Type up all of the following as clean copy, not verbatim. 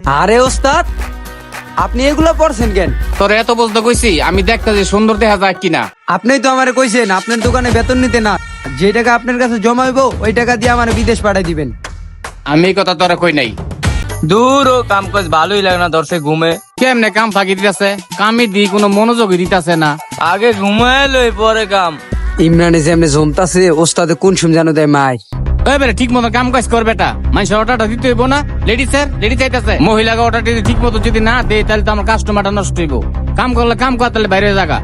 আরে ওস্তাদ, আপনি এগুলো পড়ছেন কেন? তোর এত বলতে কইছি আমি দেখতে যে সুন্দর দেখা যায় কিনা। আপনিই তো আমারে কইছেন আপনার দোকানে বেতন নিতে না, যে টাকা আপনার কাছে জমাইবো ওই টাকা দিয়ে আমার বিদেশ পাঠাই দিবেন। আমি এই কথা তোরা কই নাই। দূর ও কাম কাজ ভালোই লাগে না, দর্শে ঘুমে কেমনে কাম ফাঁকি দিতেছে, কামে দি কোনো মনোযোগই দিতেছে না। আগে ঘুমায় লই পরে কাম। ইমরানে যে এমনি জমতাছে, ওস্তাদে কোন সুম জানো দেয় মাই। এবারে ঠিক মতো কাম কাজ কর বেটা, মানুষের অর্ডারটা দিতে হইব না। লেডিস চাইতেছে, মহিলাকে অর্ডার দিতে ঠিক মতো যদি না দেয় তাহলে তো আমার কাস্টমারটা নষ্ট হইব। কাম করলে কাম কর, তাহলে বাইরে জায়গা।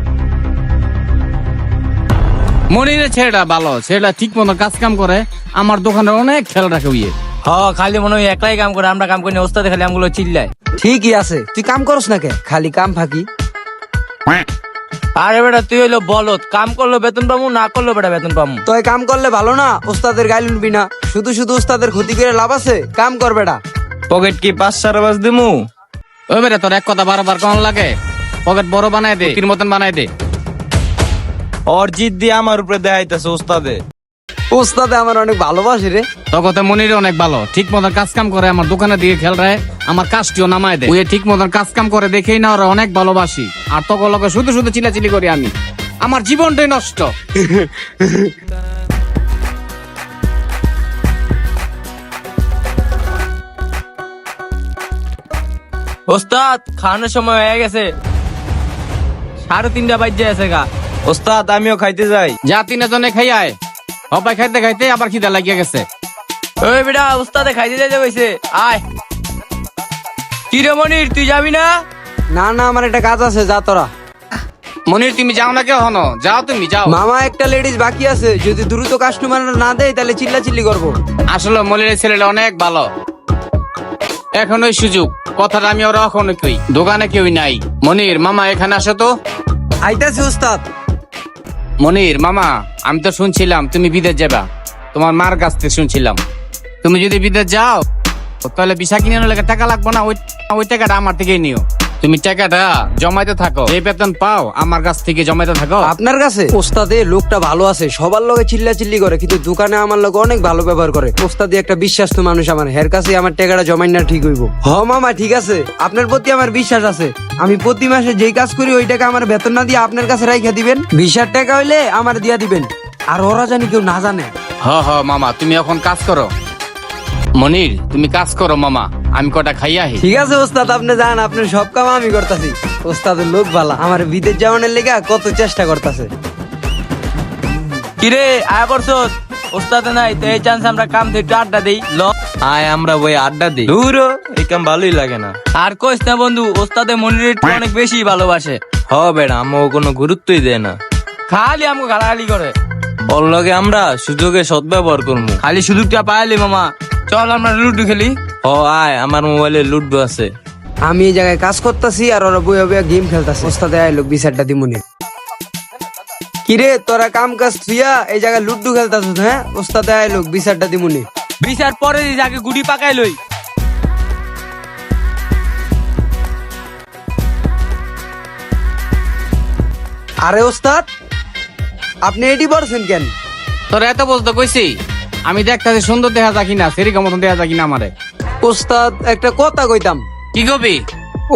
মনিরের ছেলেটা ভালো, ছেলেটা ঠিক মতো কাজ কাম করে, আমার দোকানে অনেক খেয়াল রাখে উইয়ে। হ খালি মনে হয় একলাই কাম করে, আমরা কাম করি না, ওস্তাদে খালি আমগুলো চিল্লায়। ঠিকই আছে, তুই কাম করস না কে, খালি কাম ফাঁকি। আরে বেটা তুই হইলো বলত, কাম করলো বেতন পামু, না করলো বেটা বেতন পামু। তুই কাম করলে ভালো না, ওস্তাদের গাইল উঠবি না। শুধু শুধু ওস্তাদের ক্ষতি করে লাভ আছে? কাম কর বেটা। পকেট কি 5-4 বাজ দিমু? ওই বেটা তোর এক কথা বারবার কেমন লাগে? পকেট বড় বানায় দে, তিন মতন বানায় দে। ওর জিদ দিয়ে আমার উপরে দেখাইতেছে ওস্তাদে। ওস্তাদে আমার অনেক ভালোবাসে রে। তোর কথা মনির অনেক ভালো, ঠিক মতন কাজ কাম করে, আমার দোকানে দিয়ে খেয়াল রাখে, আমার কাজটিও নামায় দেয়। ওই ঠিক মতন কাজ কাম করে দেখেই না ওরা অনেক ভালোবাসি। আর তোকে লোকে শুধু শুধু চিলাচিলি করি আমি, আমার জীবনটাই নষ্ট। ওস্তাদ খাওয়ানোর সময় হয়ে গেছে, 3:30 বাজে আছে গা। ওস্তাদ আমিও খাইতে যাই। যা তিনে জনে খাই আয়। হবাই খাইতে খাইতে আবার খিদা লাগিয়া গেছে। ওই বেটা ওস্তাদে খাইতে যাইতে কইছে, আয়। কি রে মনির তুই যাবি না? না না, আমার একটা কাজ আছে, যা তোরা। মনির তুমি যাও না কেউ হনো, যাও তুমি যাও। মামা একটা লেডিস বাকি আছে, যদি দ্রুত কাস্টমার না দেয় তাহলে চিল্লাচিল্লি করবো। আসলে মনিরের ছেলেটা অনেক ভালো, এখন ওই সুযোগ। কথাটা আমি ওরা এখন কই, দোকানে কেউই নাই। মনির মামা এখানে আসো তো। আইতাছে ওস্তাদ। মনির মামা, আমি তো শুনছিলাম তুমি বিদেশ যাবা, তোমার মার কাছ থেকে শুনছিলাম। তুমি যদি বিদেশ যাও তাহলে ভিসা কিনে নিলে টাকা লাগবে না, ওই টাকাটা আমার থেকেই নিও। তুমি টাকাটা জমাইতে থাকো, এই বেতন পাও আমার কাছ থেকে জমাইতে থাকো। আপনার কাছে ওস্তাদে লোকটা ভালো আছে, সবার লগে চিল্লাচিল্লি করে, কিন্তু দোকানে আমার লগে অনেক ভালো ব্যবহার করে। ওস্তাদি একটা বিশ্বাস্ত মানুষ, আমার হের কাছে আমার টাকাটা জমাই না ঠিক হইব। হ মামা ঠিক আছে, আপনার প্রতি আমার বিশ্বাস আছে। আমি প্রতি মাসে যেই কাজ করি ওই টাকা আমার বেতন না দিয়ে আপনার কাছে রাইখা দিবেন। ভিসার টাকা হইলে আমার দিয়া দিবেন, আর ওরা জানি কেউ না জানে। হ মামা, তুমি এখন কাজ করো। মনির তুমি কাজ করো মামা, আমি কটা খাইয়া আহি। ঠিক আছে ওস্তাদ, আপনি যান, আপনার সব কাম আমি করতেছি। ওস্তাদের লোক ভালো, আমার বিদেশ যাওয়ানোর লেগা কত চেষ্টা করতেছে। কি রে আয় করছো? ওস্তাদে নাই তো এই চান্স আমরা কাম থেকে একটু আড্ডা দেই। ল আয় আমরা বই আড্ডা দিই। দূর এই কাম ভালোই লাগে না। আর কইস না বন্ধু, ওস্তাদে মনিরের থেকে অনেক বেশি ভালোবাসে। হ বেড়া, আমও কোনো গুরুত্বই দেয় না। খালি আমাকে গালাগালি করে। ওর লগে আমরা সুযোগে সদ্ব্যবহার করবো। খালি সুযোগটা পাইলি মামা, চল আমরা লুডু খেলি। হ আয়, আমার মোবাইলে লুডো আছে। আমি এই জায়গায় কাজ করতেছি আর ওরা বইয়া বইয়া গেম খেলতেছে। ওস্তাদে আইলো বিচারটা দিমুনি। কিরে তোরা কাম কাজ থুইয়া এই জায়গায় লুডু খেলতাছিস? হ্যাঁ, ওস্তাদে আইলো বিচারটা দিমুনি। বিচার পরে দিস, আগে গুড়ি পাকাই লই। আরে ওস্তাদ, আপনি এটি পড়ছেন কেন? তোর এত বলতে কইছি, আমি দেখতেছি সুন্দর দেখা যায় কিনা, সেরিকা মতন দেখা যায় কিনা আমারে। ওস্তাদ একটা কথা কইতাম। কি কবি?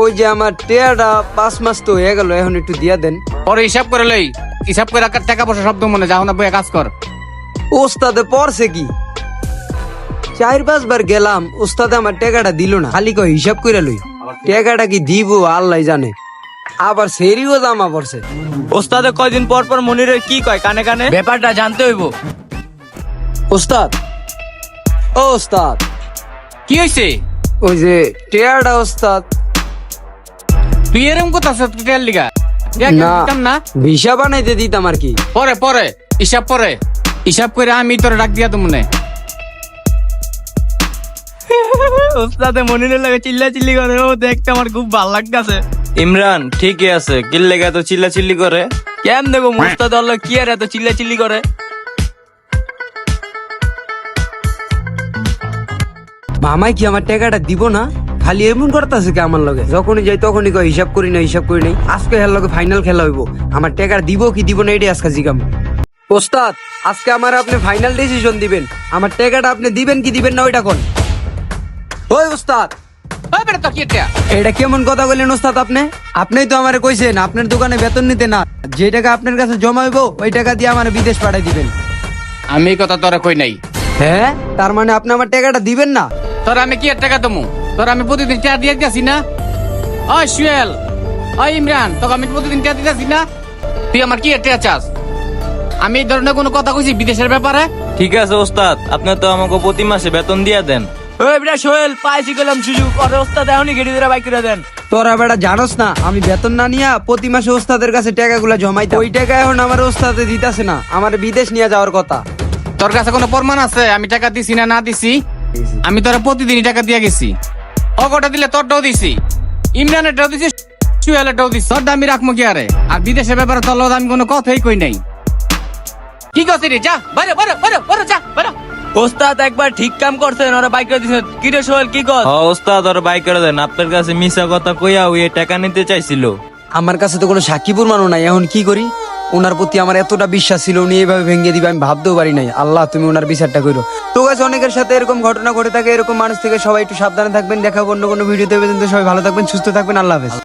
ওই যে আমার টেয়াটা 5 মাস তো হয়ে গেল, এখন একটু দিয়া দেন। পরে হিসাব করে লই, হিসাব করে টাকা পয়সা শব্দ মনে যাও না, বইয়া কাজ কর। ওস্তাদে পড়ছে কি? 4-5 বার গেলাম, ওস্তাদে আমার টাকাটা দিল না, খালি কই হিসাব করে লই। টাকাটা কি দিব আল্লাহ জানে। আবার সেরিও জামা পড়ছে। ওস্তাদে কয়দিন পর পর মনিরের কি কয় কানে কানে, ব্যাপারটা জানতে হইব। ওস্তাদ, ও ওস্তাদ, কি হয়েছে? ওই যে টেয়ারটা ওস্তাদ। তুই এরকম কথা তেল লিগা না, ভিসা বানাইতে দিতাম আর কি। পরে পরে হিসাব পরে, হিসাব করে আমি তোর ডাক দিয়া তো মনে। ওস্তাদে মনিরের লাগে চিল্লা চিল্লি করে, ও দেখতে আমার খুব ভালো লাগতেছে। ইমরান ঠিকই আছে, কিল্লেগা তো চিল্লাচিল্লি করে। কেম দেখো ওস্তাদ আল্লাহ কি আর এত চিল্লা চিল্লি করে। মামাই কি আমার টাকাটা দিব না? খালি এমন করতেছে কি আমার লগে, যখনই যাই তখনই কই হিসাব করি না, হিসাব করি নাই। আজকে হের লগে ফাইনাল খেলা হইব, আমার টাকা দিব কি দিব না এটাই আজকে জিগাম। ওস্তাদ আজকে আমার আপনি ফাইনাল ডিসিশন দিবেন, আমার টাকাটা আপনি দিবেন কি দিবেন না ওইটা কোন। ওই ওস্তাদ, ওই বেটা তোর কি এটা? এটা কেমন কথা বললেন ওস্তাদ আপনি? আপনিই তো আমারে কইছেন আপনার দোকানে বেতন নিতে না, যে টাকা আপনার কাছে জমা হইব ওই টাকা দিয়ে আমার বিদেশ পাঠাই দিবেন। আমি এই কথা তোরা কই নাই। হ্যাঁ, তার মানে আপনি আমার টাকাটা দিবেন না? তোরা আমি কি আর টাকা দেবো? তোরা আমি প্রতিদিন টাকা দিয়ে যাচ্ছি না? ওই সুয়েল, ওই ইমরান, তোকে আমি প্রতিদিন টাকা দিতেছি না? তুই আমার কি আর টাকা চাস? আমি এই ধরনের কোনো কথা কইছি বিদেশের ব্যাপারে? ঠিক আছে ওস্তাদ, আপনি তো আমাকে প্রতি মাসে বেতন দিয়া দেন। ওই বেটা সোহেল, পাইছি গেলাম সুযোগ, ওর ওস্তাদ এখনই ঘেটে ধরে বাইক করে দেন। তোরা বেটা জানোস না আমি বেতন না নিয়া প্রতি মাসে ওস্তাদের কাছে টাকাগুলো জমাইতাম, ওই টাকা এখন আমার ওস্তাদে দিতাছে না, আমার বিদেশ নিয়ে যাওয়ার কথা। তোর কাছে কোনো প্রমাণ আছে আমি টাকা দিছি না দিছি? আমি তোরা প্রতিদিনই টাকা দিয়ে গেছি। অগটা দিলে তোরটাও দিছি, ইমরানেরটাও দিছি, সুয়েলেরটাও দিছি। তোরটা আমি রাখবো কি আরে? আর বিদেশের ব্যাপারে তোর লগে আমি কোনো কথাই কই নাই। কি করছিস রে? যা বাইরে বাইরে বাইরে বাইরে, যা বাইরে। ওস্তাদ একবার ঠিক কাম করছেন, ওরা বাইক করে দিছেন। কি রে সোহেল, কি কর? হ ওস্তাদ, ওর বাইক করে দেন। আপনার কাছে মিছা কথা কইয়া ওই টাকা নিতে চাইছিল। আমার কাছে তো কোনো সাক্ষী প্রমাণও নাই, এখন কি করি? ওনার প্রতি আমার এতটা বিশ্বাস ছিল, উনি এইভাবে ভেঙে দিবে আমি ভাবতেও পারি নাই। আল্লাহ তুমি ওনার বিচারটা করো। তো গাছ অনেকের সাথে এরকম ঘটনা ঘটে থাকে, এরকম মানুষ থেকে সবাই একটু সাবধানে থাকবেন। দেখাবো অন্য কোনো ভিডিওতে, সবাই ভালো থাকবেন, সুস্থ থাকবেন, আল্লাহ হাফেজ।